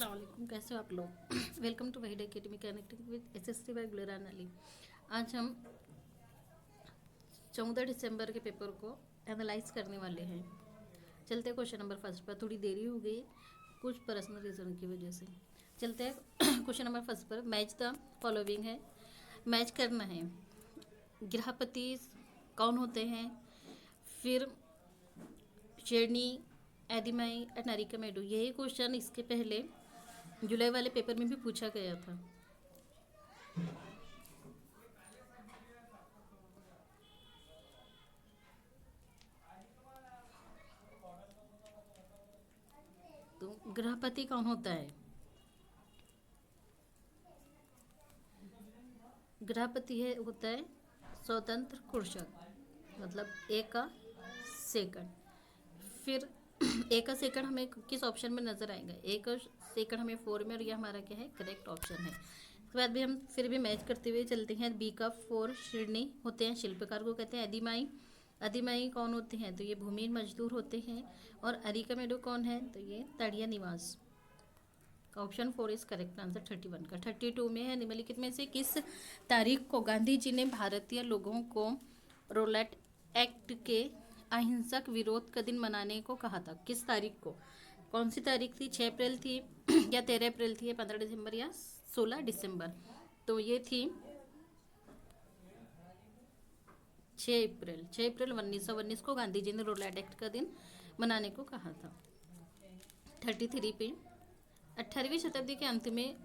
अस्सलाम वालेकुम, कैसे हो आप लोग। Welcome to Waheed academy connecting with SSC by Gulran Ali. आज हम 14 दिसंबर के पेपर को एनालाइज करने वाले हैं। चलते हैं क्वेश्चन नंबर फर्स्ट पर। थोड़ी देरी हो गई कुछ पर्सनल रीज़न की वजह से। चलते हैं क्वेश्चन नंबर फर्स्ट पर। मैच द फॉलोइंग है, मैच करना है। गृहपति कौन होते हैं, फिर शेरनी, एदिमाई, अनारिका मेडू। यही क्वेश्चन इसके पहले जुलाई वाले पेपर में भी पूछा गया था। तो गृहपति कौन होता है? गृहपति है होता है स्वतंत्र कृषक, मतलब ए का सेकंड। फिर ए का सेकंड हमें किस ऑप्शन में नजर आएगा? ए का सेकंड हमें 4 में, और ये हमारा क्या है, करेक्ट ऑप्शन है। उसके बाद भी हम फिर भी मैच करते हुए चलते हैं। बी का 4 शिरनी होते हैं, शिल्पकार को कहते हैं। अधिमाई, अधिमाई कौन होते हैं? तो ये भूमि मजदूर होते हैं। और अरिका मेडो कौन है? तो ये तड़िया निवास। ऑप्शन 4 इज करेक्ट आंसर 31 का। 32 में है, निम्नलिखित में से किस तारीख को गांधी जी ने भारतीय लोगों को रोलेट एक्ट के अहिंसक विरोध का दिन मनाने को कहा था? किस तारीख को? कौन सी तारीख थी? 6 अप्रैल थी या 13 अप्रैल थी, या 15 दिसंबर, या 16 दिसंबर? तो ये थी 6 अप्रैल। 6 अप्रैल 1919 को गांधी जी ने रोलेट एक्ट का दिन मनाने को कहा था। 33 पे 18वीं शताब्दी के अंत में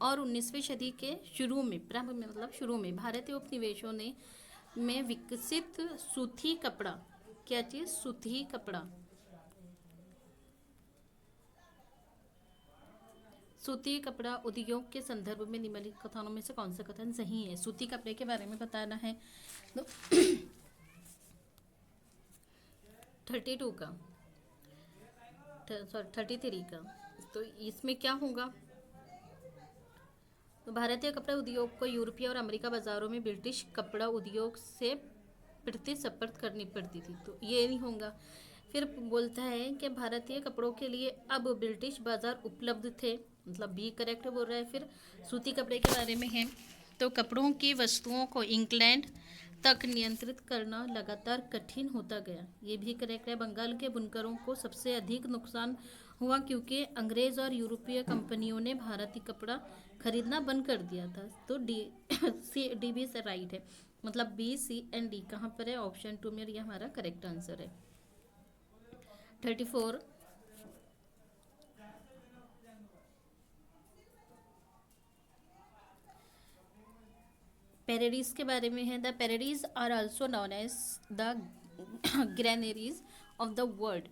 और 19वीं सदी के शुरू में, प्रारंभ में मतलब शुरू में, भारतीय उपनिवेशों ने में विकसित सूती कपड़ा, क्या चीज? सूती कपड़ा, सूती कपड़ा उद्योग के संदर्भ में निम्नलिखित कथनों में से कौन सा कथन सही है? सूती कपड़े के बारे में बताना है। तो 32 का, सॉरी 33 का, तो इसमें क्या होगा? तो भारतीय कपड़ा उद्योग को यूरोपीय और अमेरिका बाजारों में ब्रिटिश कपड़ा उद्योग से प्रतिस्पर्धा करनी पड़ती थी, तो ये नहीं होगा। फिर बोलता है कि भारतीय कपड़ों के लिए अब ब्रिटिश बाजार उपलब्ध थे, मतलब बी करेक्ट बोल रहा है। फिर सूती कपड़े के बारे में है, तो कपड़ों की वस्तुओं को इंग्लैंड तक नियंत्रित करना लगातार कठिन होता गया, ये भी करेक्ट है। बंगाल के बुनकरों को सबसे अधिक नुकसान हुआ क्योंकि अंग्रेज और यूरोपीय कंपनियों ने भारतीय कपड़ा खरीदना बंद कर दिया था, तो डी सी डी भी से राइट है, मतलब बी सी एंड डी कहाँ पर है? ऑप्शन 2 में, ये हमारा करेक्ट आंसर है। 34 पेरेडीज के बारे में है। The prairies are also known as the granaries of the world.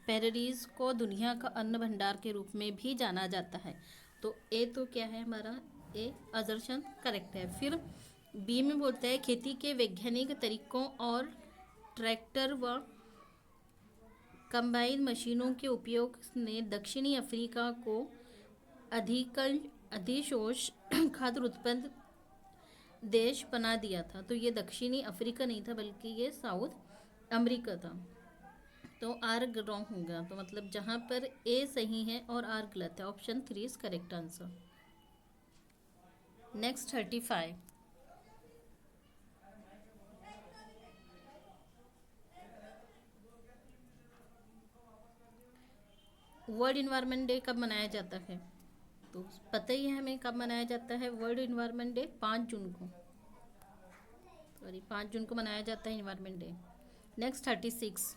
Prairies को दुनिया का अन्न भंडार के रूप में भी जाना जाता है। तो ए तो क्या है हमारा? ए अजरशन करेक्ट है। फिर बी में बोलता है खेती के वैज्ञानिक तरीकों और ट्रैक्टर व कंबाइन मशीनों के उपयोग ने दक्षिणी अफ्रीका को अधिशोष खाद्य उत्पन्न देश बना दिया था। तो ये दक्षिणी अफ्रीका नहीं था, बल्कि ये साउथ अमेरिका था। तो आर रॉन्ग होगा, तो मतलब जहां पर ए सही है और आर गलत है। Option 3 is correct answer. Next 35 world environment day कब मनाया जाता है? तो पता ही है हमें कब मनाया जाता है वर्ल्ड इन्वायरमेंट डे। 5 जून को, सॉरी 5 जून को मनाया जाता है इन्वायरमेंट डे। नेक्स्ट 36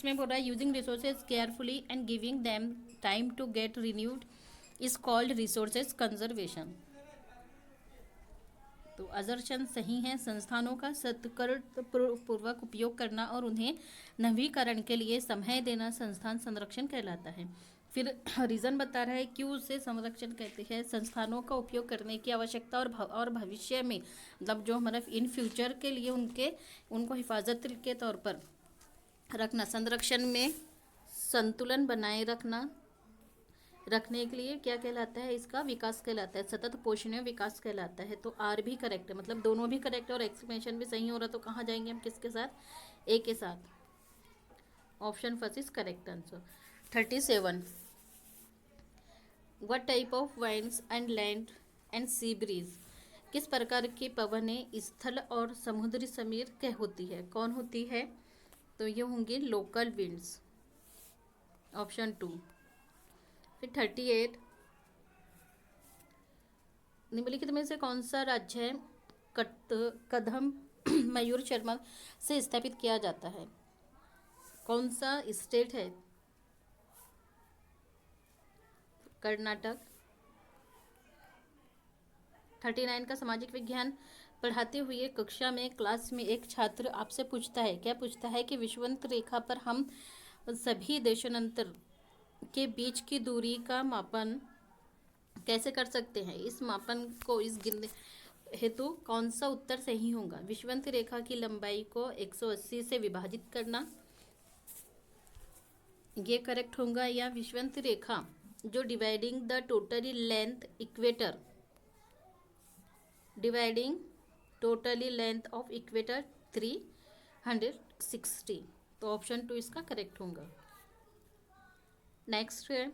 में बोल रहा है using resources carefully and giving them time to get renewed is called resources conservation. तो अजरशन सही है। संस्थानों का सत्कृत पूर्वक उपयोग करना और उन्हें नवीकरण के लिए समय देना संस्थान संरक्षण कहलाता है। फिर रीज़न बता रहा है क्यों उसे संरक्षण कहते हैं। संस्थानों का उपयोग करने की आवश्यकता और भविष्य में, मतलब जो हमारा इन फ्यूचर के लिए उनको हिफाजत के तौर पर रखना, संरक्षण में संतुलन बनाए रखने के लिए क्या कहलाता है? इसका विकास कहलाता है, सतत पोषणीय विकास कहलाता है। तो आर भी करेक्ट है, मतलब दोनों भी करेक्ट है और एक्सप्लेनेशन भी सही हो रहा। तो कहाँ जाएंगे हम? किसके साथ? ए के साथ। Option first is correct answer. 37 what type of winds and land and sea breeze, किस प्रकार की पवनें स्थल और समुद्री समीर कह होती है, कौन होती है? तो ये होंगी लोकल विंड्स, ऑप्शन 2। फिर 38, निम्नलिखित में से कौन सा राज्य है कदम मयूर शर्मा से स्थापित किया जाता है, कौन सा स्टेट है? कर्नाटक। 39 का सामाजिक विज्ञान पढ़ाते हुए कक्षा में क्लास में एक छात्र आपसे पूछता है, क्या पूछता है कि विषुवत रेखा पर हम सभी देशांतर के बीच की दूरी का मापन कैसे कर सकते हैं, इस मापन को इस गिनने हेतु कौन सा उत्तर सही होगा? विषुवत रेखा की लंबाई को 180 से विभाजित करना, ये करेक्ट होगा, या विषुवत रेखा जो dividing the totally length equator, dividing totally length of equator 360, तो ऑप्शन 2 इसका करेक्ट होगा। नेक्स्ट है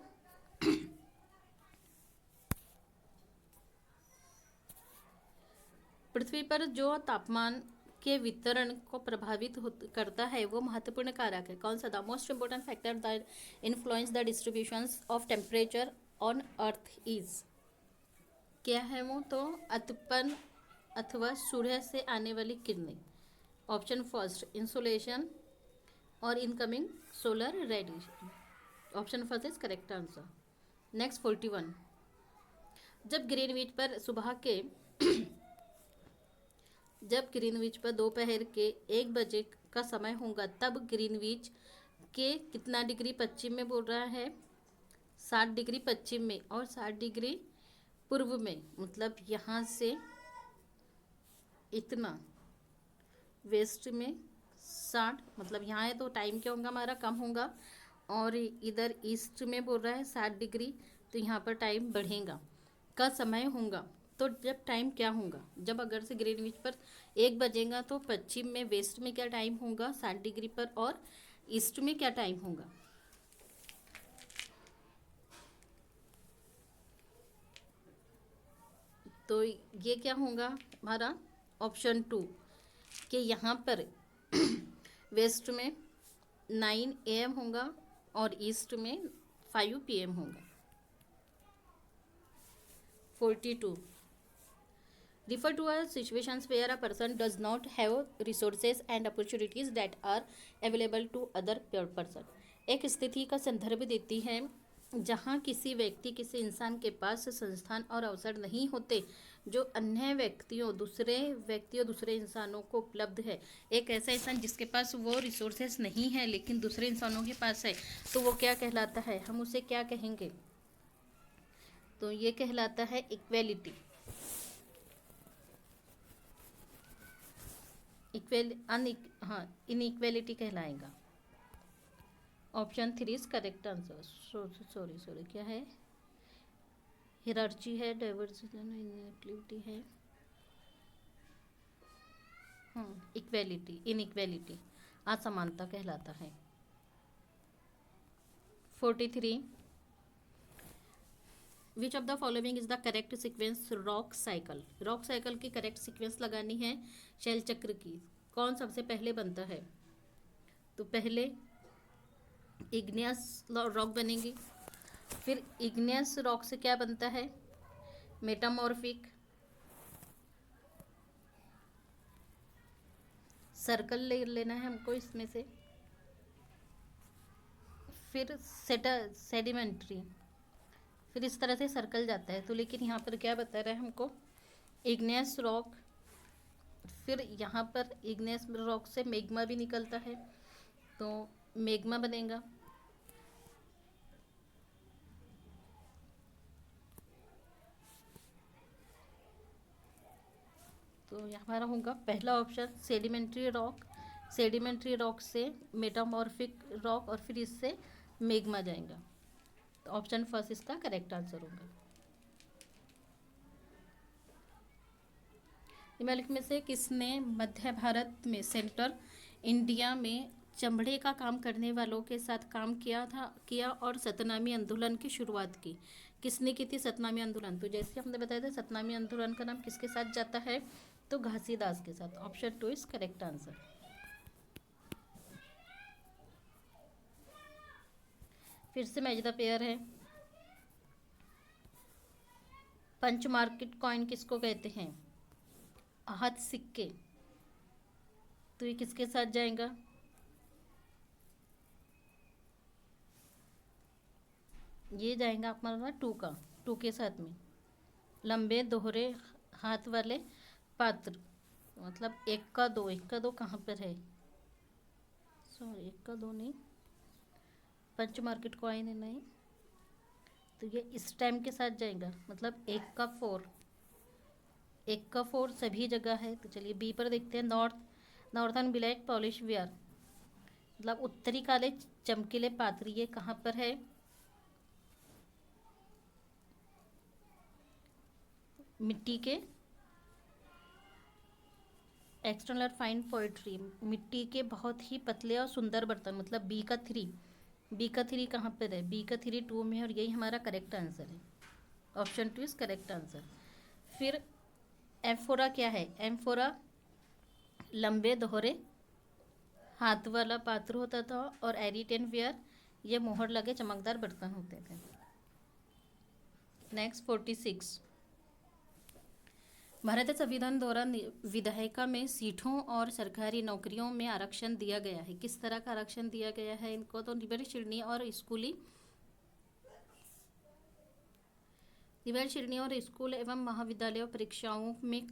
पृथ्वी पर जो तापमान के वितरण को प्रभावित करता है वो महत्वपूर्ण कारक है, कौन सा? The most important factor that influence the distributions of temperature on earth is, क्या है वो? तो उत्पन्न अथवा सूर्य से आने वाली किरणें, ऑप्शन फर्स्ट इंसोलेशन और incoming solar radiation, option first is correct answer. Next 41, जब ग्रीनविच पर सुबह के जब ग्रीनविच पर दोपहर के 1 बजे का समय होगा तब ग्रीनविच के कितना डिग्री पश्चिम में बोल रहा है? 60 डिग्री पश्चिम में और 60 डिग्री पूर्व में, मतलब यहाँ से इतना वेस्ट में 60, मतलब यहाँ है तो टाइम क्या होगा हमारा? कम होगा, और इधर ईस्ट में बोल रहा है 60 डिग्री, तो यहाँ पर टाइम बढ़ेगा का समय होगा। तो जब टाइम क्या होगा, जब अगर से ग्रीनविच पर 1 बजेगा तो पश्चिम में वेस्ट में क्या टाइम होगा? 60 डिग्री पर, और ईस्ट में क्या टाइम होगा? तो ये क्या होगा हमारा? ऑप्शन 2 कि यहाँ पर वेस्ट में 9 AM होगा और ईस्ट में 5 PM होगा। 42, refer to a situations where a person does not have resources and opportunities that are available to other person, एक स्थिति का संदर्भ देती है जहाँ किसी व्यक्ति किसी इंसान के पास संस्थान और अवसर नहीं होते जो अन्य दूसरे इंसानों को उपलब्ध है। एक ऐसा इंसान जिसके पास वो रिसोर्सेस नहीं है लेकिन दूसरे इंसानों के पास है, तो वो क्या कहलाता है? हम उसे क्या कहेंगे? तो ये कहलाता है इक्वेलिटी, इनइक्वेलिटी कहलाएगा। Option 3 is correct answer. Sorry क्या है? हियरार्ची है, डाइवर्सिटी इनइक्वेलिटी है, इनइक्वेलिटी असमानता कहलाता है। 43, which of the following is the correct sequence rock cycle की करेक्ट सीक्वेंस लगानी है शैल चक्र की, कौन सबसे पहले बनता है? तो पहले इग्नियस रॉक बनेगी, फिर इग्नियस रॉक से क्या बनता है? मेटामॉर्फिक, सर्कल ले लेना है हमको इसमें से, फिर सेडिमेंट्री, फिर इस तरह से सर्कल जाता है। तो लेकिन यहाँ पर क्या बता रहा है हमको? इग्नियस रॉक, फिर यहाँ पर इग्नियस रॉक से मैग्मा भी निकलता है, तो मैग्मा बनेगा। तो यहाँ हमारा होगा पहला ऑप्शन सेडिमेंट्री रॉक से मेटामॉर्फिक रॉक और फिर इससे मैग्मा जाएगा, तो ऑप्शन फर्स्ट इसका करेक्ट आंसर होगा। निम्नलिखित में से किसने मध्य भारत में सेंट्रल इंडिया में चमड़े का काम करने वालों के साथ काम किया और सतनामी आंदोलन की शुरुआत की। किसने की थी सतनामी आंदोलन? तो जैसे हमने बताया था सतनामी आंदोलन का नाम किसके साथ जाता है? तो घासीदास के साथ। Option 2 is correct answer. फिर से मैच द पेयर है। पंच मार्केट कॉइन किसको कहते हैं? आहत सिक्के। तो ये किसके साथ जाएगा? ये जाएगा अपना 2 का, 2 के साथ में। लंबे दोहरे हाथ वाले पात्र, मतलब 1 का 2, 1 का 2 कहाँ पर है? सॉरी 1 का 2 नहीं, पंच मार्केट कॉइन है नहीं, तो ये इस टाइम के साथ जाएगा, मतलब 1 का 4, 1 का 4 सभी जगह है। तो चलिए बी पर देखते हैं। नॉर्थर्न ब्लैक पॉलिश वेयर, मतलब उत्तरी काले चमकीले पात्र, ये कहाँ पर है? मिट्टी के एक्सटर्नल फाइन पोइट्री, मिट्टी के बहुत ही पतले और सुंदर बर्तन, मतलब बी का 3। बी का 3 कहाँ पर है? बी का 3 2 में है और यही हमारा करेक्ट आंसर है। Option 2 is correct answer. फिर एम्फोरा क्या है? एम्फोरा लंबे दोहरे हाथ वाला पात्र होता था और एरिटेन वेयर, ये मोहर लगे चमकदार बर्तन होते थे। नेक्स्ट 46, भारतीय संविधान द्वारा विधायिका में सीटों और सरकारी नौकरियों में आरक्षण दिया गया है। किस तरह का आरक्षण दिया गया है इनको? तो निबल श्रेणी और स्कूल एवं महाविद्यालय परीक्षाओं में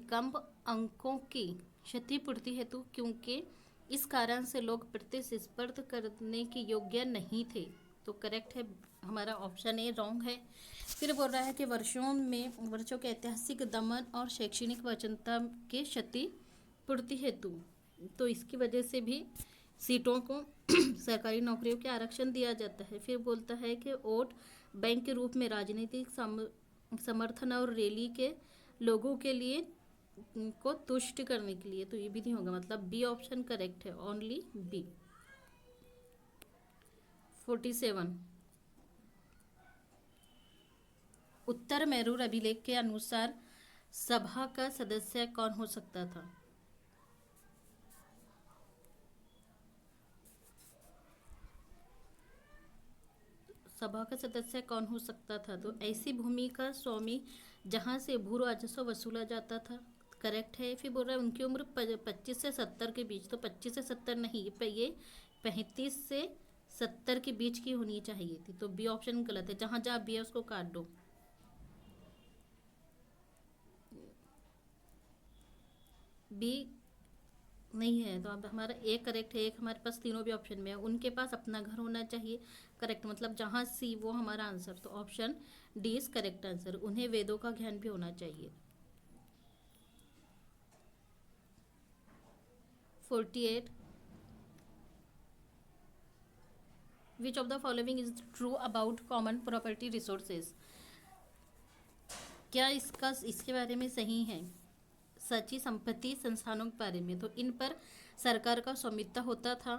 कम अंकों की क्षतिपूर्ति हेतु, क्योंकि इस कारण से लोग प्रतिस्पर्धा करने के योग्य नहीं थे। तो करेक्ट है हमारा ऑप्शन ए, रॉन्ग है। फिर बोल रहा है कि वर्षों के ऐतिहासिक दमन और शैक्षणिक वंचितता के क्षतिपूर्ति हेतु, तो इसकी वजह से भी सीटों को सरकारी नौकरियों के आरक्षण दिया जाता है। फिर बोलता है कि वोट बैंक के रूप में राजनीतिक समर्थन और रैली के लोगों के लिए को तुष्ट करने के लिए, तो ये भी नहीं होगा, मतलब बी ऑप्शन करेक्ट है, ओनली बी। 47, उत्तर मैरूर अभिलेख के अनुसार सभा का सदस्य कौन हो सकता था? सभा का सदस्य कौन हो सकता था? तो ऐसी भूमि का स्वामी जहां से भू राजस्व वसूला जाता था, करेक्ट है। फिर बोल रहा है उनकी उम्र 25 से 70 के बीच, तो 25 से 70 नहीं, ये 35 से 70 के बीच की होनी चाहिए थी, तो बी ऑप्शन गलत है। जहां जहां बी है उसको काट दो। बी नहीं है, तो अब हमारा ए करेक्ट है। एक हमारे पास तीनों भी ऑप्शन में है। उनके पास अपना घर होना चाहिए, करेक्ट, मतलब जहाँ सी वो हमारा आंसर, तो option D is correct answer. उन्हें वेदों का ज्ञान भी होना चाहिए। 48, which of the following is true about common property resources, क्या इसके बारे में सही है? सची संपत्ति संस्थानों के बारे में, तो इन पर सरकार का स्वामित्व होता था,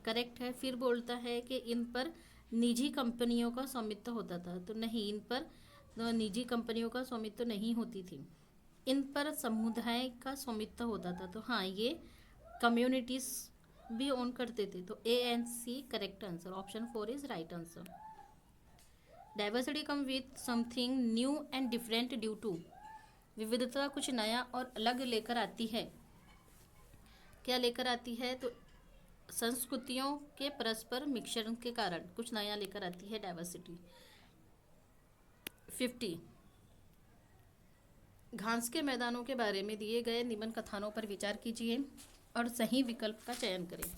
करेक्ट है। फिर बोलता है कि इन पर निजी कंपनियों का स्वामित्व होता था, तो नहीं, इन पर निजी कंपनियों का स्वामित्व नहीं होती थी। इन पर समुदाय का स्वामित्व होता था, तो हाँ, ये कम्युनिटीज भी ओन करते थे, तो A and C correct answer. Option 4 is right answer. Diversity come with something new and different due to, विविधता कुछ नया और अलग लेकर आती है। क्या लेकर आती है? तो संस्कृतियों के परस्पर मिश्रण के कारण कुछ नया लेकर आती है डाइवर्सिटी। 50, घास के मैदानों के बारे में दिए गए निबंध कथनों पर विचार कीजिए और सही विकल्प का चयन करें।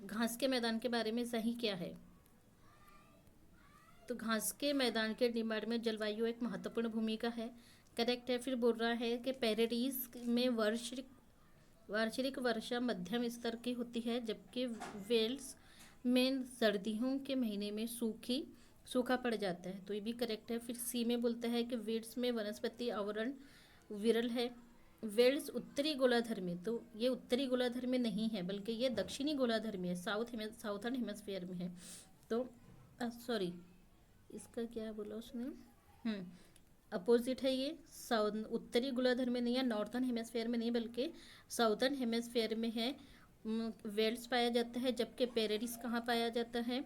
घास के मैदान के बारे में सही क्या है? तो घास के मैदान के निर्माण में जलवायु एक महत्वपूर्ण भूमिका है, करेक्ट है। फिर बोल रहा है कि पैरेडीज में वार्षिक वर्षा मध्यम स्तर की होती है, जबकि वेल्स में सर्दियों के महीने में सूखा पड़ जाता है, तो ये भी करेक्ट है। फिर सी में बोलता है कि वेल्स में वनस्पति आवरण विरल है, वेल्स उत्तरी गोलार्ध में, तो ये उत्तरी गोलार्ध में नहीं है बल्कि ये दक्षिणी गोलार्ध में है, साउथर्न हेमस्फीयर में है। तो सॉरी, इसका क्या बोला उसने, अपोजिट है ये, साउथ उत्तरी गोलार्ध में नहीं है, नॉर्थर्न हेमस्फीयर में नहीं बल्कि साउथर्न हेमस्फीयर में है। वेल्स पाया जाता है, जबकि पेरेरिस कहाँ पाया जाता है,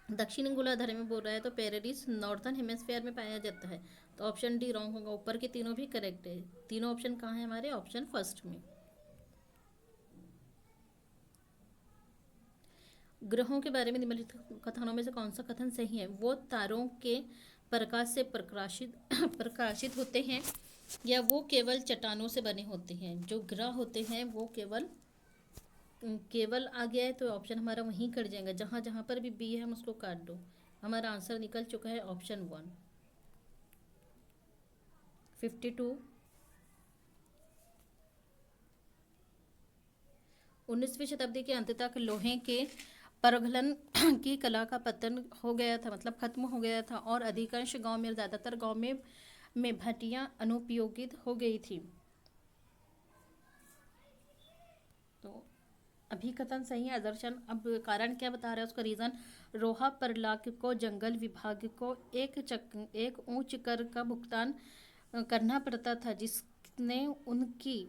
दक्षिणी गोलार्ध में बोल रहा है, तो पेरेरिस नॉर्थर्न हेमस्फीयर में पाया जाता है। तो ऑप्शन डी रॉन्ग होगा, ऊपर के तीनों भी करेक्ट है। तीनों ऑप्शन कहाँ है हमारे, ऑप्शन फर्स्ट में। ग्रहों के बारे में निम्नलिखित कथनों में से कौन सा कथन सही है, वो तारों के प्रकाश से प्रकाशित प्रकाशित होते हैं या वो केवल चट्टानों से बने होते हैं। जो ग्रह होते हैं वो केवल केवल आ गया है तो ऑप्शन हमारा वहीं कट जाएगा, जहाँ जहाँ पर भी बी है हम उसको काट दो। हमारा आंसर निकल चुका है ऑप्शन 1। 52। 19वीं शताब्दी के अंत तक लोहे के परगलन की कला का पतन हो गया था, मतलब खत्म हो गया था, और अधिकांश गांव में, ज़्यादातर गांव में भट्टियां अनुपयोगित हो गई थी। तो अभी कथन सही है आदर्शन। अब कारण क्या बता रहा है उसका रीज़न, रोहा परलाक को जंगल विभाग को एक ऊंच कर का भुगतान करना पड़ता था, जिसने उनकी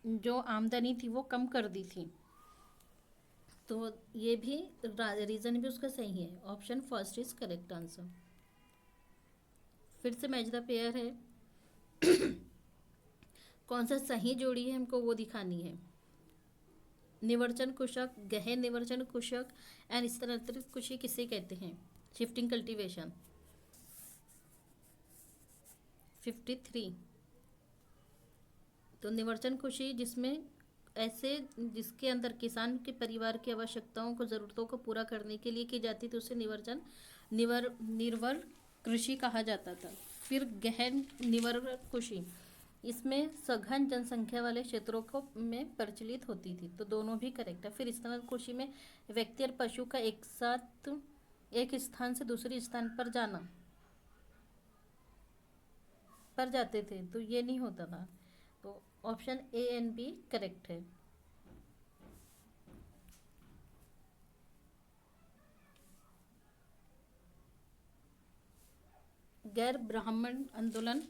जो आमदनी थी वो कम कर दी थी। तो ये भी रीज़न भी उसका सही है, option first is correct answer. फिर से मैच द पेयर है। कौन सा सही जोड़ी है हमको वो दिखानी है। निवर्चन कुशक, गहन निवर्चन कुशक एंड स्थानांतरित कृषि किसे कहते हैं, शिफ्टिंग कल्टीवेशन। 53। तो निवर्चन कृषि जिसमें ऐसे जिसके अंदर किसान के परिवार की आवश्यकताओं को, ज़रूरतों को पूरा करने के लिए की जाती थी, उसे निर्वर कृषि कहा जाता था। फिर गहन निर्भर कृषि, इसमें सघन जनसंख्या वाले क्षेत्रों को में प्रचलित होती थी, तो दोनों भी करेक्ट है। फिर स्तनद कृषि में व्यक्ति और पशु का एक साथ एक स्थान से दूसरे स्थान पर जाते थे, तो ये नहीं होता था। तो option A and B correct है। गैर ब्राह्मण आंदोलन,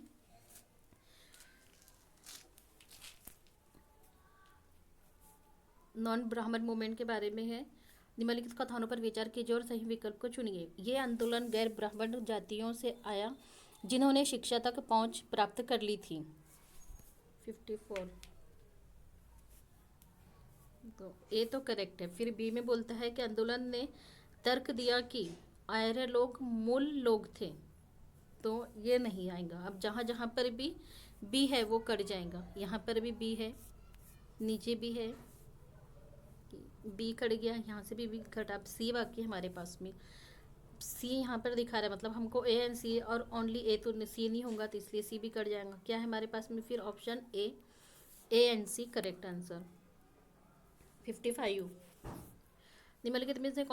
नॉन ब्राह्मण मूवमेंट के बारे में है। निम्नलिखित कथनों पर विचार कीजिए और सही विकल्प को चुनिए। ये आंदोलन गैर ब्राह्मण जातियों से आया जिन्होंने शिक्षा तक पहुंच प्राप्त कर ली थी। 54। तो ए तो करेक्ट है। फिर बी में बोलता है कि आंदोलन ने तर्क दिया कि आर्य लोग मूल लोग थे, तो ये नहीं आएगा। अब जहाँ जहाँ पर भी बी है वो कट जाएगा। यहाँ पर भी बी है, नीचे भी है, बी कट गया, यहाँ से भी बी कटा। अब सी बाकी हमारे पास में, सी यहाँ पर दिखा रहा है, मतलब हमको ए एंड सी और ओनली ए, तो सी नहीं होगा तो इसलिए सी भी कट जाएगा। क्या है हमारे पास में फिर option A and C correct answer. 55। निम्नलिखित में से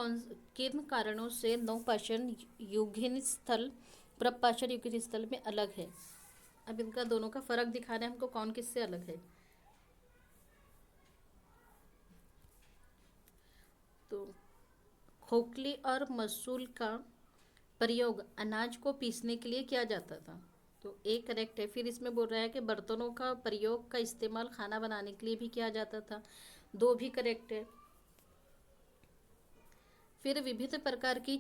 किन कारणों से नवपाषाण युगीन स्थल प्रपाषाण युगीन स्थल में अलग है। अब इनका दोनों का फर्क दिखाना है हमको, कौन किससे अलग है। तो खोखली और मसूल का प्रयोग अनाज को पीसने के लिए किया जाता था, तो ए करेक्ट है। फिर इसमें बोल रहा है कि बर्तनों का प्रयोग का इस्तेमाल खाना बनाने के लिए भी किया जाता था, दो भी करेक्ट है। फिर विभिन्न प्रकार की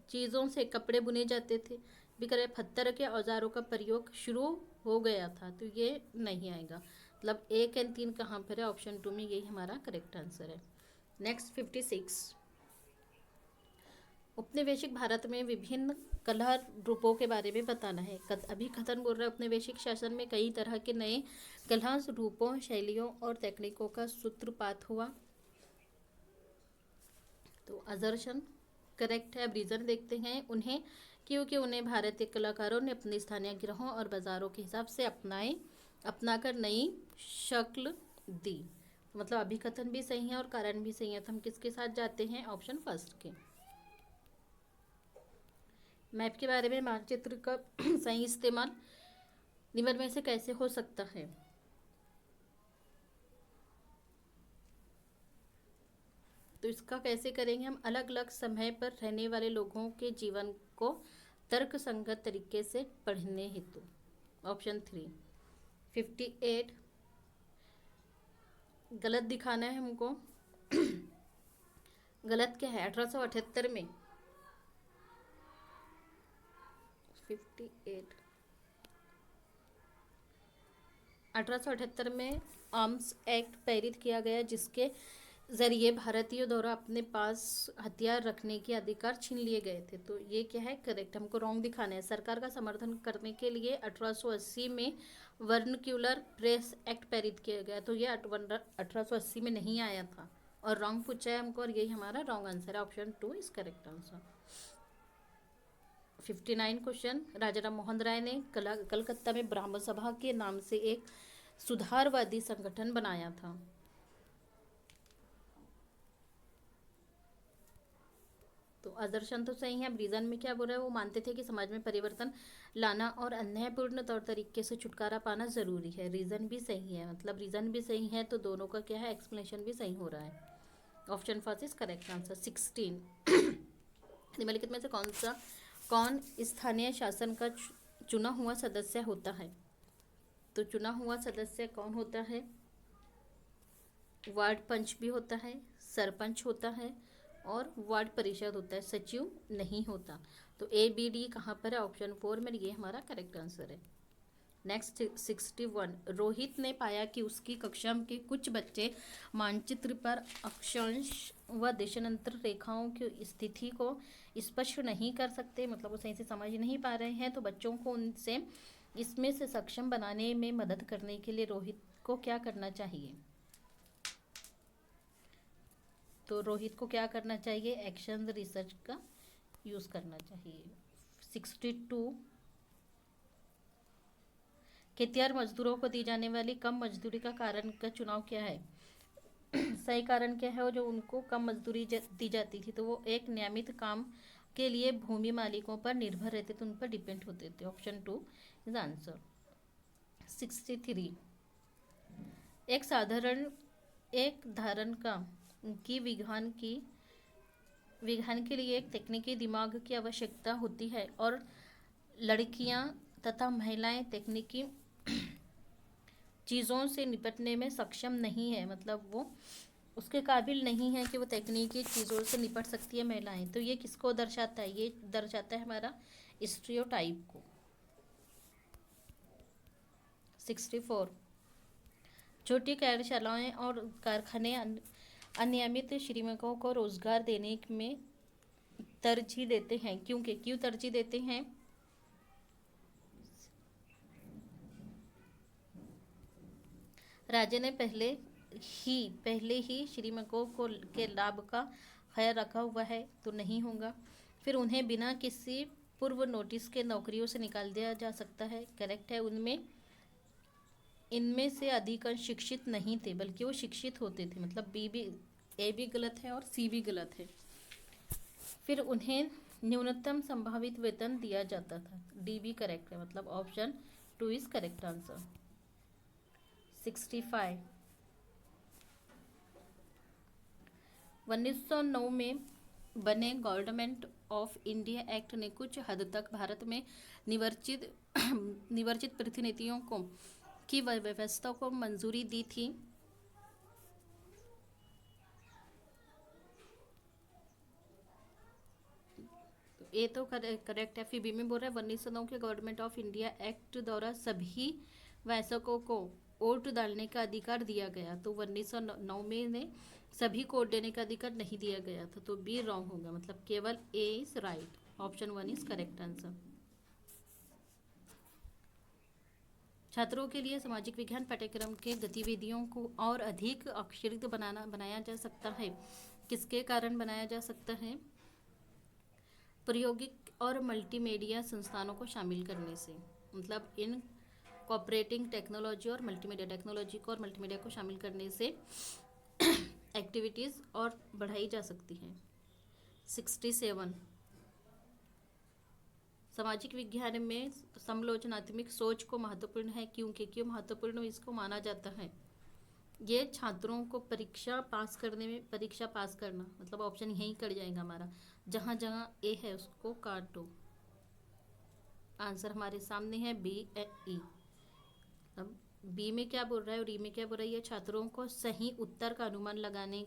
चीज़ों से कपड़े बुने जाते थे, भी करे। पत्थर के औजारों का प्रयोग शुरू हो गया था, तो ये नहीं आएगा। मतलब 1 और 3 कहाँ पर है, ऑप्शन 2 में, यही हमारा करेक्ट आंसर है। नेक्स्ट 56। उपनिवेशिक भारत में विभिन्न कला रूपों के बारे में बताना है। अभी कथन बोल रहा है उपनिवेशिक शासन में कई तरह के नए कला रूपों, शैलियों और तकनीकों का सूत्रपात हुआ, तो असर्शन करेक्ट है। अब रीज़न देखते हैं उन्हें, क्योंकि उन्हें भारतीय कलाकारों ने अपने स्थानीय गिरोहों और बाज़ारों के हिसाब से अपनाकर नई शक्ल दी। मतलब अभी कथन भी सही है और कारण भी सही है, तो हम किसके साथ जाते हैं, ऑप्शन फर्स्ट के। मैप के बारे में, मानचित्र का सही इस्तेमाल, निम्न में से कैसे हो सकता है? तो इसका कैसे करेंगे हम? अलग अलग समय पर रहने वाले लोगों के जीवन को तर्क संगत तरीके से पढ़ने हेतु। ऑप्शन 3। 58 गलत दिखाना है हमको। गलत क्या है? 1878 में 58 1878 में आर्म्स एक्ट पारित किया गया, जिसके जरिए भारतीयों द्वारा अपने पास हथियार रखने के अधिकार छीन लिए गए थे। तो ये क्या है? करेक्ट। हमको रॉन्ग दिखाना है। सरकार का समर्थन करने के लिए 1880 में वर्नक्यूलर प्रेस एक्ट पारित किया गया। तो ये 1880 में नहीं आया था और रॉन्ग पूछा है हमको, और यही हमारा रॉन्ग आंसर है। Option 2 is correct answer. 59 question. Raja Ram Mohan Roy ने कलकत्ता में ब्राह्म सभा के नाम से एक सुधारवादी संगठन बनाया था। तो आदर्शन तो सही है। अब रीज़न में क्या बोल रहा है? वो मानते थे कि समाज में परिवर्तन लाना और अन्यायपूर्ण तौर तरीके से छुटकारा पाना ज़रूरी है। रीज़न भी सही है, मतलब रीज़न भी सही है, तो दोनों का क्या है? एक्सप्लेनेशन भी सही हो रहा है। Option first is correct answer. 16 निम्नलिखित में से कौन स्थानीय शासन का चुना हुआ सदस्य होता है? तो चुना हुआ सदस्य कौन होता है? वार्ड पंच भी होता है, सरपंच होता है और वार्ड परिषद होता है, सचिव नहीं होता। तो ए बी डी कहाँ पर है? ऑप्शन 4 में। ये हमारा करेक्ट आंसर है। नेक्स्ट 61। रोहित ने पाया कि उसकी कक्षा के कुछ बच्चे मानचित्र पर अक्षांश व देशांतर रेखाओं की स्थिति को स्पष्ट नहीं कर सकते, मतलब वो सही से समझ नहीं पा रहे हैं। तो बच्चों को उनसे इसमें से सक्षम बनाने में मदद करने के लिए रोहित को क्या करना चाहिए? तो रोहित को क्या करना चाहिए? एक्शन रिसर्च का यूज़ करना चाहिए। 62। खेतिहर मजदूरों को दी जाने वाली कम मजदूरी का कारण का चुनाव क्या है? सही कारण क्या है? वो जो उनको कम मजदूरी दी जाती थी, तो वो एक नियमित काम के लिए भूमि मालिकों पर निर्भर रहते थे, उन पर डिपेंड होते थे। Option 2 is answer. 63। एक साधारण एक धारण की विज्ञान के लिए एक तकनीकी दिमाग की आवश्यकता होती है, और लड़कियां तथा महिलाएं तकनीकी चीज़ों से निपटने में सक्षम नहीं है, मतलब वो उसके काबिल नहीं है कि वो तकनीकी चीज़ों से निपट सकती है महिलाएं। तो ये किसको दर्शाता है? ये दर्शाता है हमारा स्टीरियोटाइप को। 64। छोटी कार्यशालाएं और कारखाने अनियमित श्रमिकों को रोजगार देने में तरजीह देते हैं, क्यों तरजीह देते हैं? राज्य ने पहले ही श्रमिकों को के लाभ का ख्याल रखा हुआ है, तो नहीं होगा। फिर उन्हें बिना किसी पूर्व नोटिस के नौकरियों से निकाल दिया जा सकता है, करेक्ट है। इनमें से अधिकांश शिक्षित नहीं थे, बल्कि वो शिक्षित होते थे, मतलब ए भी गलत है और सी भी गलत है। फिर उन्हें न्यूनतम संभावित वेतन दिया जाता था, डी भी करेक्ट है, मतलब ऑप्शन 2 इज करेक्ट आंसर। 65। 1909 में बने गवर्नमेंट ऑफ इंडिया एक्ट ने कुछ हद तक भारत में निर्वाचित प्रतिनिधियों की व्यवस्था को मंजूरी दी थी। ये तो करेक्ट है। फिर बी में बोल रहा है 1909 के गवर्नमेंट ऑफ इंडिया एक्ट द्वारा सभी वयस्कों को वोट डालने का अधिकार दिया गया। तो 1909 में ने सभी को वोट देने का अधिकार नहीं दिया गया था, तो बी रॉन्ग होगा, मतलब केवल A is right. Option 1 is correct answer. छात्रों के लिए सामाजिक विज्ञान पाठ्यक्रम के गतिविधियों को और अधिक अक्षरित बनाया जा सकता है। किसके कारण बनाया जा सकता है? प्रायोगिक और मल्टीमीडिया संस्थानों को शामिल करने से, मतलब इन कॉपरेटिंग टेक्नोलॉजी और मल्टीमीडिया टेक्नोलॉजी को और मल्टीमीडिया को शामिल करने से एक्टिविटीज़ और बढ़ाई जा सकती हैं। 67। सामाजिक विज्ञान में समालोचनात्मक सोच को महत्वपूर्ण है, क्योंकि क्यों महत्वपूर्ण इसको माना जाता है। ये छात्रों को परीक्षा पास करना, मतलब ऑप्शन यहीं कट जाएगा हमारा, जहाँ जहाँ ए है उसको काट दो। आंसर हमारे सामने है बी ए ई। अब बी में क्या बोल रहा है और ई में क्या बोल रहा है, ये छात्रों को सही उत्तर का अनुमान लगाने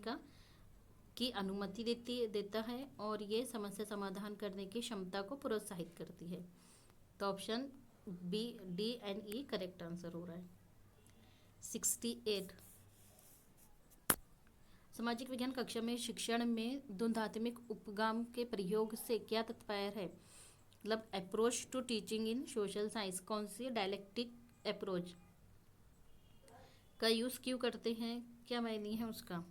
की अनुमति देता है और ये समस्या समाधान करने की क्षमता को प्रोत्साहित करती है। तो option B D and E correct answer हो रहा है। 68 सामाजिक विज्ञान कक्षा में शिक्षण में द्वंद्वात्मक उपगम के प्रयोग से क्या तात्पर्य है। मतलब approach to teaching in social science, कौन सी डायलेक्टिक अप्रोच का यूज़ क्यों करते हैं, क्या मायने है उसका।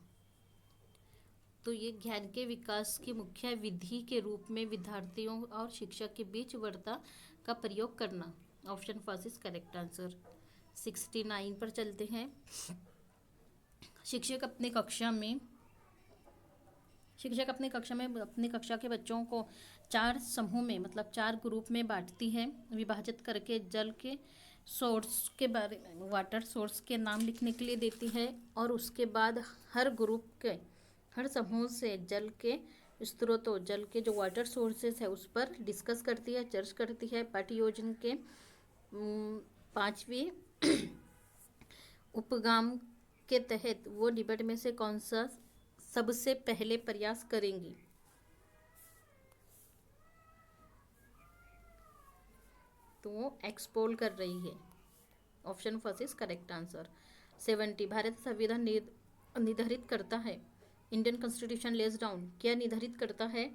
तो ये ज्ञान के विकास की मुख्य विधि के रूप में विद्यार्थियों और शिक्षक के बीच वार्ता का प्रयोग करना। Option first is correct answer. 69 पर चलते हैं। शिक्षक अपनी कक्षा में अपनी कक्षा के बच्चों को 4 समूह में, मतलब 4 ग्रुप में बांटती है, विभाजित करके जल के सोर्स के बारे में, वाटर सोर्स के नाम लिखने के लिए देती है और उसके बाद हर ग्रुप के हर समूह से जल के स्रोतों, जल के जो वाटर सोर्सेस है उस पर डिस्कस करती है, चर्चा करती है। पाठ्य योजना के 5वीं उपगाम के तहत वो डिबेट में से कौन सा सबसे पहले प्रयास करेंगी। तो वो एक्सपोल कर रही है। Option first is correct answer. 70 Bharat संविधान निर्धारित करता है, इंडियन कॉन्स्टिट्यूशन लेस डाउन क्या निर्धारित करता है।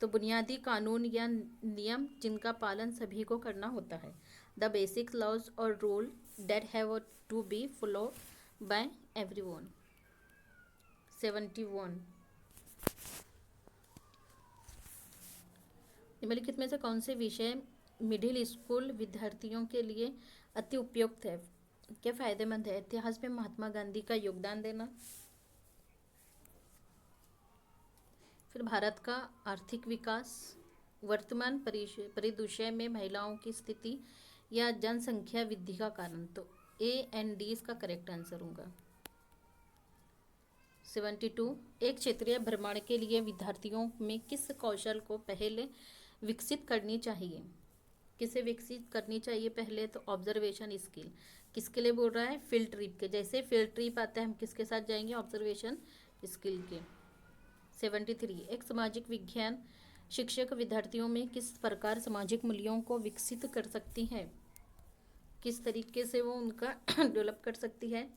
तो बुनियादी कानून या नियम जिनका पालन सभी को करना होता है। द बेसिक लॉज और rule that have to be follow by everyone. 71 निम्नलिखित में से कौन से विषय मिडिल स्कूल विद्यार्थियों के लिए अति उपयुक्त है, क्या फायदेमंद है। इतिहास में महात्मा गांधी का योगदान देना, फिर भारत का आर्थिक विकास, वर्तमान परिदृश्य में महिलाओं की स्थिति, या जनसंख्या वृद्धि का कारण। तो ए एंड डी इसका करेक्ट आंसर होगा। 72 एक क्षेत्रीय भ्रमण के लिए विद्यार्थियों में किस कौशल को पहले विकसित करनी चाहिए। किसे विकसित करनी चाहिए पहले, तो ऑब्जर्वेशन स्किल। किसके लिए बोल रहा है, फील्ड ट्रिप के, जैसे फील्ड ट्रिप आता है हम किसके साथ जाएंगे, ऑब्जर्वेशन स्किल के। 73 एक सामाजिक विज्ञान शिक्षक विद्यार्थियों में किस प्रकार सामाजिक मूल्यों को विकसित कर सकती है, किस तरीके से वो उनका डेवलप कर सकती है।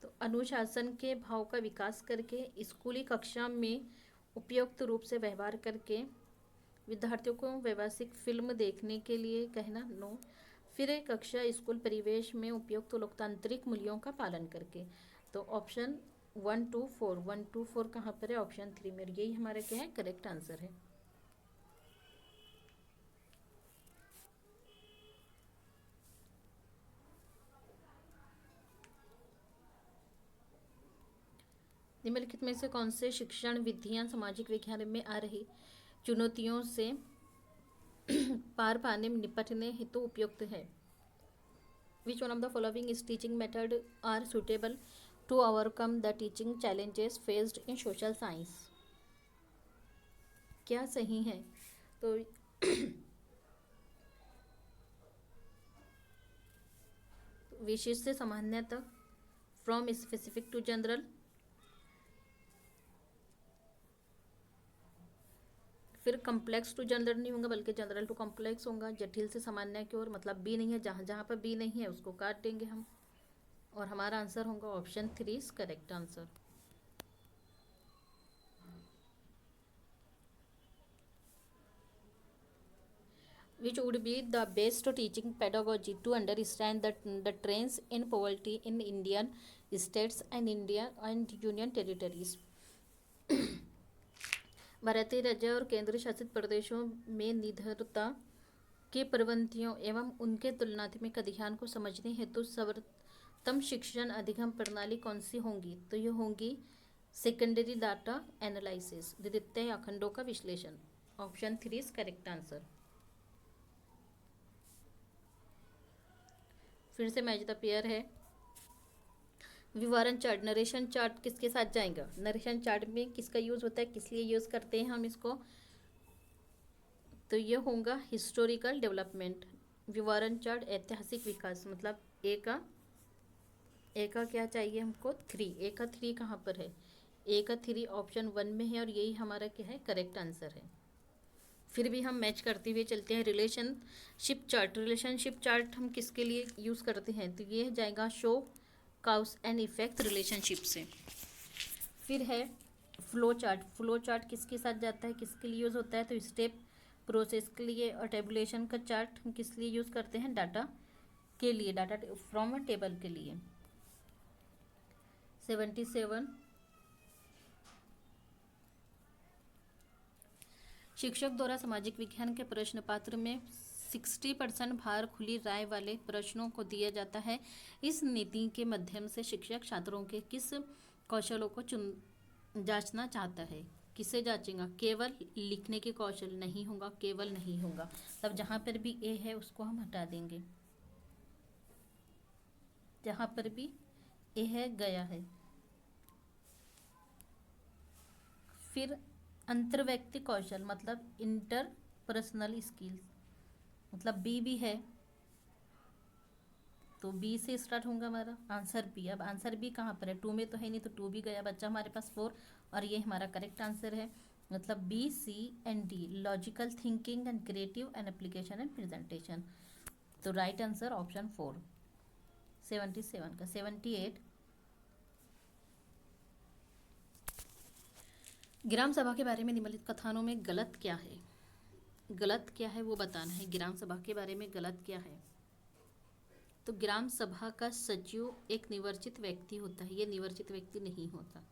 तो अनुशासन के भाव का विकास करके, स्कूली कक्षा में उपयुक्त रूप से व्यवहार करके, विद्यार्थियों को व्यावसायिक फिल्म देखने के लिए कहना, नो। फिर कक्षा स्कूल परिवेश में उपयुक्त लोकतांत्रिक मूल्यों का पालन करके। तो ऑप्शन 1 2 4 1 2 4 कहाँ पर है, ऑप्शन 3 में, यही हमारा क्या है, करेक्ट आंसर है। निम्नलिखित में से कौन से शिक्षण विधियां सामाजिक विज्ञान में आ रही चुनौतियों से पार पाने में निपटने हेतु उपयुक्त है। Which one of the following is teaching method are suitable to overcome the teaching challenges faced in social science, क्या सही है। तो विशेष से सामान्य तक, फ्रॉम स्पेसिफिक टू जनरल, फिर कम्प्लेक्स टू जनरल नहीं होगा बल्कि जनरल टू कॉम्प्लेक्स होगा, जटिल से सामान्य की ओर, मतलब बी नहीं है, जहाँ जहाँ पर बी नहीं है उसको काट देंगे हम, और हमारा आंसर होगा option 3 is correct answer. Which would be the best teaching pedagogy to understand the trends in poverty in Indian states and India and Union territories। भारतीय राज्य और केंद्र शासित प्रदेशों में निरंतरता के प्रवृत्तियों एवं उनके तुलनात्मक अध्ययन को समझने हेतु शिक्षण अधिगम प्रणाली कौन सी होंगी? तो ये होंगी सेकेंडरी डाटा एनालिसिस, द्वितीय आखंडों का विश्लेषण। Option 3 is correct answer. फिर से मैच द पेयर है। विवरण चार्ट, नरेशन चार्ट किसके साथ जाएगा? नरेशन चार्ट में किसका यूज होता है, किस लिए यूज करते हैं हम इसको? तो ये होगा हिस्टोरिकल डेवलपमेंट। विवरण चार्ट ऐतिहासिक विकास, मतलब ए का क्या चाहिए हमको? 3। ए का 3 कहाँ पर है? ए का 3 ऑप्शन 1 में है और यही हमारा क्या है? करेक्ट आंसर है। फिर भी हम मैच करते हुए चलते हैं। रिलेशनशिप चार्ट, रिलेशनशिप चार्ट हम किसके लिए यूज़ करते हैं? तो ये जाएगा show cows and effect relationship से। फिर है फ्लो चार्ट, फ्लो चार्ट किसके साथ जाता है, किसके लिए यूज़ होता है? तो स्टेप प्रोसेस के लिए। और टेबुलेशन का चार्ट हम किस लिए यूज़ करते हैं? डाटा के लिए, डाटा फ्रॉम अ टेबल के लिए। 77 शिक्षक द्वारा सामाजिक विज्ञान के प्रश्न पत्र में 60% भार खुली राय वाले प्रश्नों को दिया जाता है। इस नीति के माध्यम से शिक्षक छात्रों के किस कौशलों को जांचना चाहता है? किसे जांचेगा? केवल लिखने के कौशल नहीं होगा, केवल नहीं होगा। तब जहाँ पर भी ए है उसको हम हटा देंगे, जहाँ पर भी ए है गया है। फिर अंतर्व्यक्ति कौशल, मतलब इंटरपर्सनल स्किल्स, मतलब बी भी है, तो बी से स्टार्ट होगा हमारा आंसर बी। अब आंसर बी कहाँ पर है? 2 में तो है नहीं, तो 2 भी गया, बच्चा हमारे पास 4 और ये हमारा करेक्ट आंसर है। मतलब B, C and D, logical thinking and creative and application and presentation. तो राइट आंसर ऑप्शन 4। 77 का 78 ग्राम सभा के बारे में निम्नलिखित कथनों में गलत क्या है? गलत क्या है वो बताना है। ग्राम सभा के बारे में गलत क्या है? तो ग्राम सभा का सचिव एक निर्वाचित व्यक्ति होता है, ये निर्वाचित व्यक्ति नहीं होता।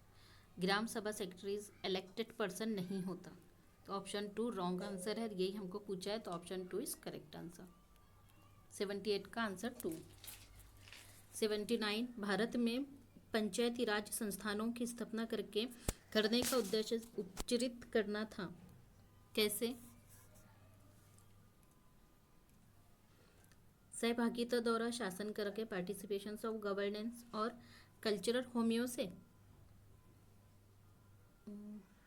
ग्राम सभा सेक्रेटरीज इलेक्टेड पर्सन नहीं होता। तो ऑप्शन 2 रॉन्ग आंसर है, यही हमको पूछा है, तो ऑप्शन 2 इज करेक्ट आंसर। 78 का आंसर 2। 79 भारत में पंचायती राज संस्थानों की स्थापना करने का उद्देश्य उच्चरित करना था। कैसे? सहभागिता द्वारा शासन करके, पार्टिसिपेशन ऑफ गवर्नेंस और कल्चरल होमियो से,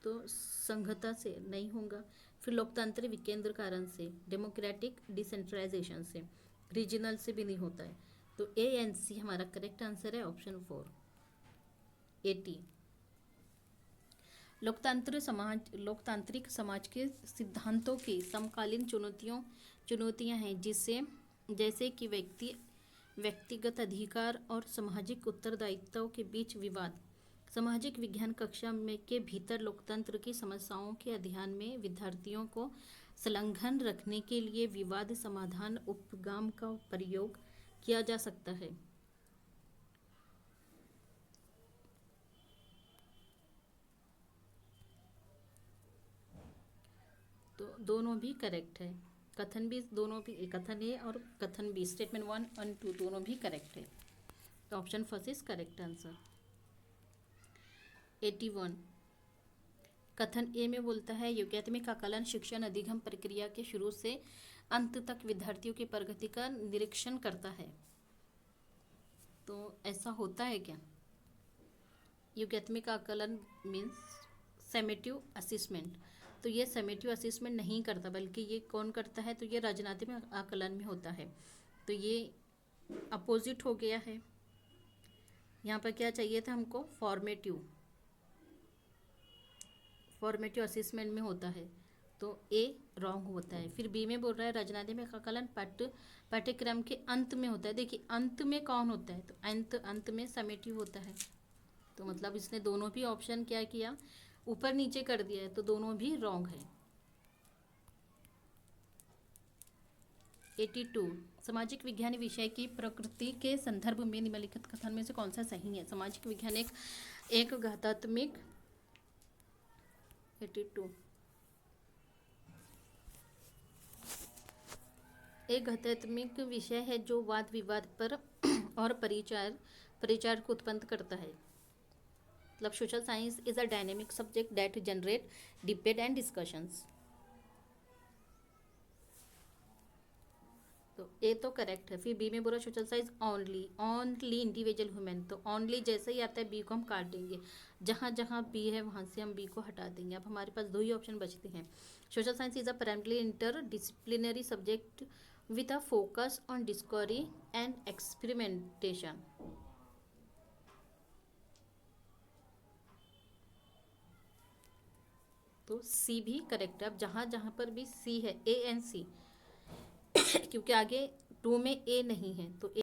तो संघता से नहीं होगा। फिर लोकतांत्रिक विकेंद्रीकरण से, डेमोक्रेटिक डिसेंट्रलाइजेशन से, रीजनल से भी नहीं होता है। तो ए एंड सी हमारा करेक्ट आंसर है, ऑप्शन 4 80। लोकतांत्रिक समाज के सिद्धांतों की समकालीन चुनौतियां हैं, जैसे कि व्यक्तिगत अधिकार और सामाजिक उत्तरदायित्व के बीच विवाद। सामाजिक विज्ञान कक्षा में के भीतर लोकतंत्र की समस्याओं के अध्ययन में विद्यार्थियों को संलग्न रखने के लिए विवाद समाधान उपगम का प्रयोग किया जा सकता है। तो दोनों भी करेक्ट है। कथन भी, दोनों भी, कथन ए और कथन बी, स्टेटमेंट 1 और 2 दोनों भी करेक्ट है। तो option first is correct answer. 81 कथन ए में बोलता है योगात्मक आकलन शिक्षण अधिगम प्रक्रिया के शुरू से अंत तक विद्यार्थियों की प्रगति का निरीक्षण करता है। तो ऐसा होता है क्या? योगात्मक आकलन मीन्स समेटिव असेसमेंट। तो ये समेटिव असेसमेंट नहीं करता, बल्कि ये कौन करता है? तो ये रचनात्मक आकलन में होता है। तो ये अपोजिट हो गया है। यहाँ पर क्या चाहिए था हमको? फॉर्मेटिव असेसमेंट में होता है, तो ए रॉन्ग होता है। फिर बी में बोल रहा है रचनात्मक आकलन पाठ्यक्रम के अंत में होता है। देखिए अंत में कौन होता है? तो अंत में समेटिव होता है। तो मतलब इसने दोनों भी ऑप्शन क्या किया? ऊपर नीचे कर दिया है, तो दोनों भी रॉन्ग है। 82 सामाजिक विज्ञान विषय की प्रकृति के संदर्भ में निम्नलिखित कथन में से कौन सा सही है? सामाजिक विज्ञान एक घातात्मक 82 एक आध्यात्मिक विषय है जो वाद विवाद पर और परिचार को उत्पन्न करता है। मतलब social science is a dynamic subject that generate debate and discussions. तो ए तो करेक्ट है। फिर बी में बोला social science only individual human, तो ओनली जैसे ही आता है बी को हम काट देंगे, जहाँ जहाँ बी है वहाँ से हम बी को हटा देंगे। अब हमारे पास दो ही ऑप्शन बचते हैं। Social science is a primary inter disciplinary subject with a focus on discovery and experimentation। तो सी भी करेक्ट है। अब जहाँ जहाँ पर भी सी है, ए एंड सी, क्योंकि आगे टू में ए नहीं है तो ए,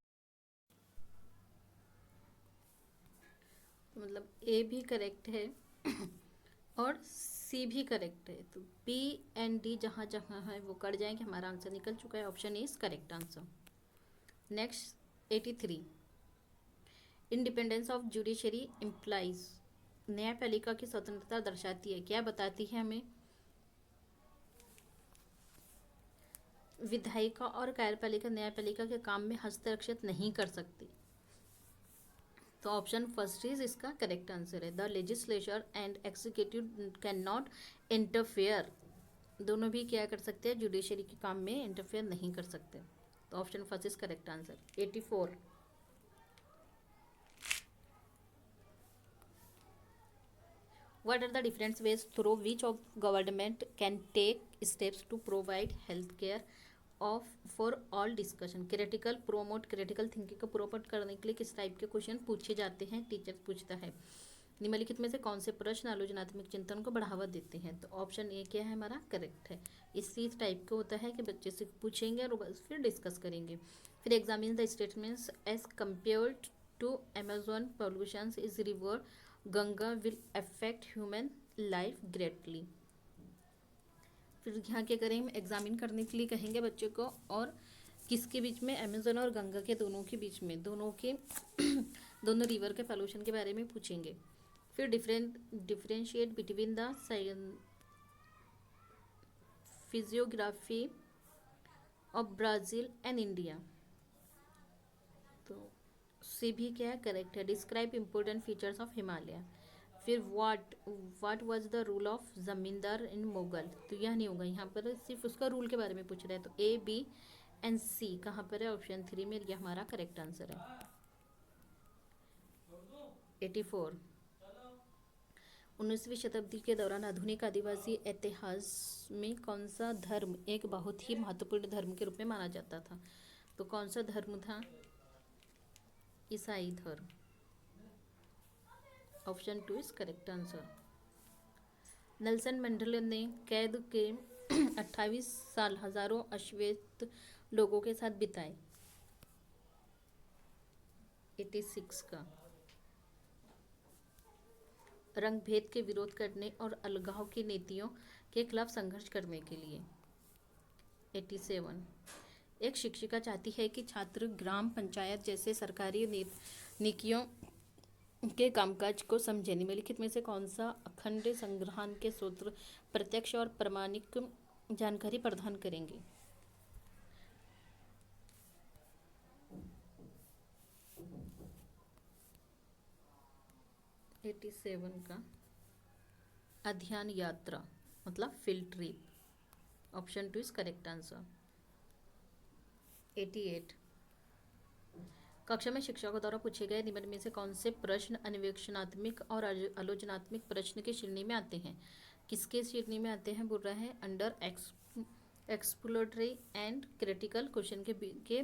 तो मतलब ए भी करेक्ट है और सी भी करेक्ट है। तो बी एंड डी जहाँ जहाँ है वो कट जाएंगे, हमारा आंसर निकल चुका है। Option A is correct answer. Next 83, independence of judiciary implies, न्यायपालिका की स्वतंत्रता दर्शाती है। क्या बताती है हमें? विधायिका और कार्यपालिका न्यायपालिका के काम में हस्तक्षेप नहीं कर सकती। तो ऑप्शन फर्स्ट इज इसका करेक्ट आंसर है। The legislature and executive can not interfere, दोनों भी क्या कर सकते हैं? जुडिशरी के काम में इंटरफेयर नहीं कर सकते। तो option first is correct answer. 84, what are the different ways through which of government can take steps to provide health care of for all discussion? Critical thinking को प्रोमोट करने के लिए किस टाइप के क्वेश्चन पूछे जाते हैं? टीचर पूछता है। निम्नलिखित में से कौन से प्रश्न आलोचनात्मक चिंतन को बढ़ावा देते हैं? तो ऑप्शन ए क्या है हमारा? करेक्ट है। इसी टाइप का होता है कि बच्चे से पूछेंगे और बस फिर डिस्कस करेंगे। फिर examine the statements as compared to Amazon pollution is river Ganga will affect human life greatly. फिर यहाँ क्या करेंगे? एग्जामिन करने के लिए कहेंगे बच्चे को, और किसके बीच में? अमेजोन और गंगा के दोनों के बीच में, दोनों के दोनों रिवर के पॉल्यूशन के बारे में पूछेंगे। फिर differentiate between the physiography of Brazil and India. तो सी भी क्या है? करेक्ट है। Describe important features of Himalaya. फिर what was the rule of zamindar in Mughal. तो यह नहीं होगा, यहाँ पर सिर्फ उसका रूल के बारे में पूछ रहे हैं। तो ए बी एंड सी कहाँ पर है? ऑप्शन 3 में। यह हमारा करेक्ट आंसर है। 84, 19वीं शताब्दी के दौरान आधुनिक आदिवासी इतिहास में कौन सा धर्म एक बहुत ही महत्वपूर्ण धर्म के रूप में माना जाता था? तो कौन सा धर्म था? ईसाई धर्म। Option 2 is correct answer. Nelson Mandela ने कैद के 28 साल हजारों अश्वेत लोगों के साथ बिताए। 86 का। रंग भेद के विरोध करने और अलगाव की नीतियों के खिलाफ संघर्ष करने के लिए। 87, एक शिक्षिका चाहती है कि छात्र ग्राम पंचायत जैसे सरकारी नीतियों के कामकाज को समझे। निम्नलिखित में से कौन सा अखंड संग्रहण के सूत्र प्रत्यक्ष और प्रमाणिक जानकारी प्रदान करेंगे? एटी 87 का अध्ययन यात्रा मतलब field trip. Option 2 is correct answer. 88, कक्षा में शिक्षकों द्वारा पूछे गए निम्न में से कौन से प्रश्न अन्वेषणात्मक और आलोचनात्मक प्रश्न की श्रेणी में आते हैं? किसके श्रेणी में आते हैं? बोल रहा है under exploratory and critical question के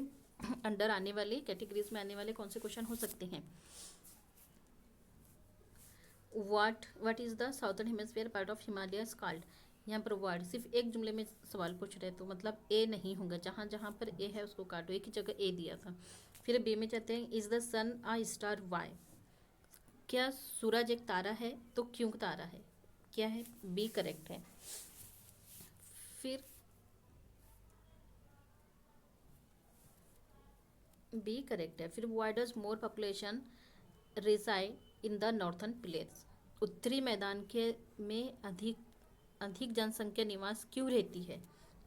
अंडर आने वाले, कैटेगरीज में आने वाले कौन से क्वेश्चन हो सकते हैं? What is the southern hemisphere part of Himalayas called. यहाँ पर वर्ड सिर्फ एक जुमले में सवाल पूछ रहे हैं, तो मतलब ए नहीं होगा। जहाँ जहाँ पर ए है उसको काटो, एक ही जगह ए दिया था। फिर बी में चाहते हैं is the sun a star why, क्या सूरज एक तारा है? तो क्यों तारा है? क्या है? बी करेक्ट है। फिर बी करेक्ट है। फिर why does more population reside in the northern place, उत्तरी मैदान के में अधिक जनसंख्या निवास क्यों रहती है?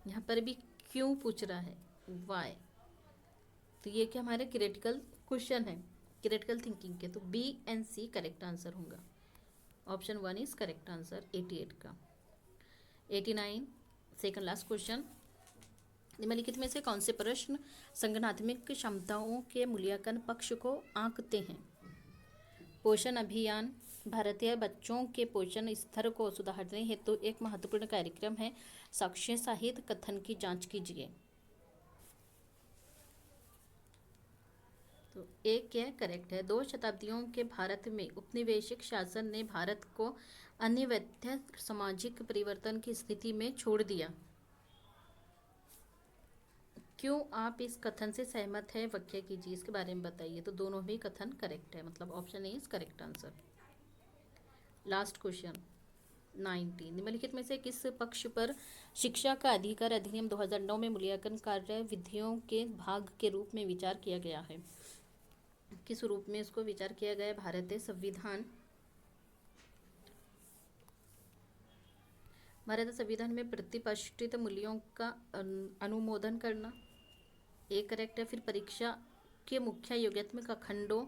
यहाँ पर भी क्यों पूछ रहा है। वाई। तो ये क्या हमारे क्रिटिकल क्वेश्चन है, क्रिटिकल थिंकिंग के, तो B and C correct answer होगा। ऑप्शन 1 इज करेक्ट आंसर 88 का। 89 सेकंड लास्ट क्वेश्चन, निम्नलिखित में से कौन से प्रश्न संगठनात्मक क्षमताओं के मूल्यांकन पक्ष को आंकते हैं? पोषण अभियान भारतीय बच्चों के पोषण स्तर को सुधारने हेतु एक महत्वपूर्ण कार्यक्रम है। साक्ष्य साहित्य कथन की जांच कीजिए। तो एक क्या करेक्ट है। 2 शताब्दियों के भारत में उपनिवेशिक शासन ने भारत को अनिवार्य सामाजिक परिवर्तन की स्थिति में छोड़ दिया। क्यों आप इस कथन से सहमत है, व्याख्या कीजिए, इसके बारे में बताइए। तो दोनों भी कथन करेक्ट है, मतलब option A is correct answer. Last question 90, निम्नलिखित में से किस पक्ष पर शिक्षा का अधिकार अधिनियम 2009 में मूल्यांकन कार्य विधियों के भाग के रूप में विचार किया गया है? किस रूप में इसको विचार किया गया है? भारतीय संविधान में प्रतिष्ठित मूल्यों का अनुमोदन करना, एक करेक्ट है। फिर परीक्षा के मुख्य योग्यात्मक खंडों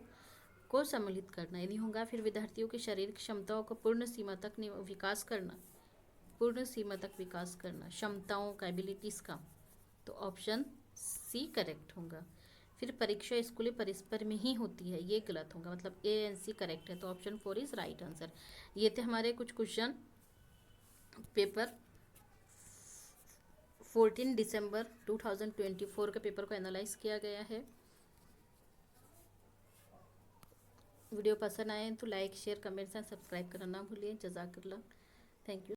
को सम्मिलित करना, यदि होगा। फिर विद्यार्थियों की शारीरिक क्षमताओं को पूर्ण सीमा तक विकास करना, क्षमताओं का, एबिलिटीज का, तो ऑप्शन सी करेक्ट होगा। फिर परीक्षा स्कूली परिसर में ही होती है, ये गलत होगा, मतलब ए एंड सी करेक्ट है, तो ऑप्शन 4 इज राइट आंसर। ये थे हमारे कुछ क्वेश्चन पेपर 14 दिसंबर 2024 का पेपर को एनालाइज किया गया है। वीडियो पसंद आए तो like share comments and subscribe करना ना भूलिए। जज़ाकल्लाह, थैंक यू।